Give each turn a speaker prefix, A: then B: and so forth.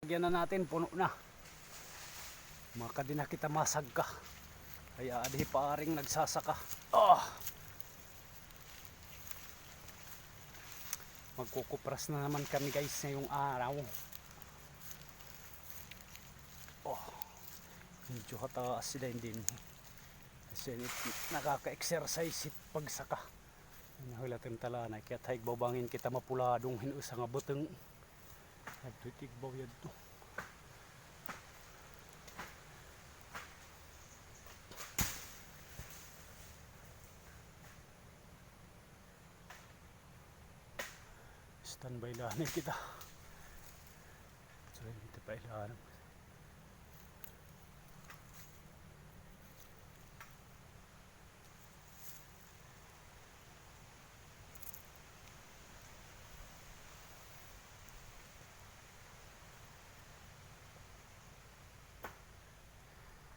A: Lagyan na natin, puno na. Maka din na kita masagka. Kaya adi paring nagsasaka. Magkukupras na naman kami guys ngayong araw. Medyo hataas sila din. Kasi nakaka-exercise it pagsaka. Nahulatang talanay. Kaya tayo babangin kita mapuladong hinusa nga buteng. Nagtutigbaw yan to. Standby lang kita. So, hindi pa ilan.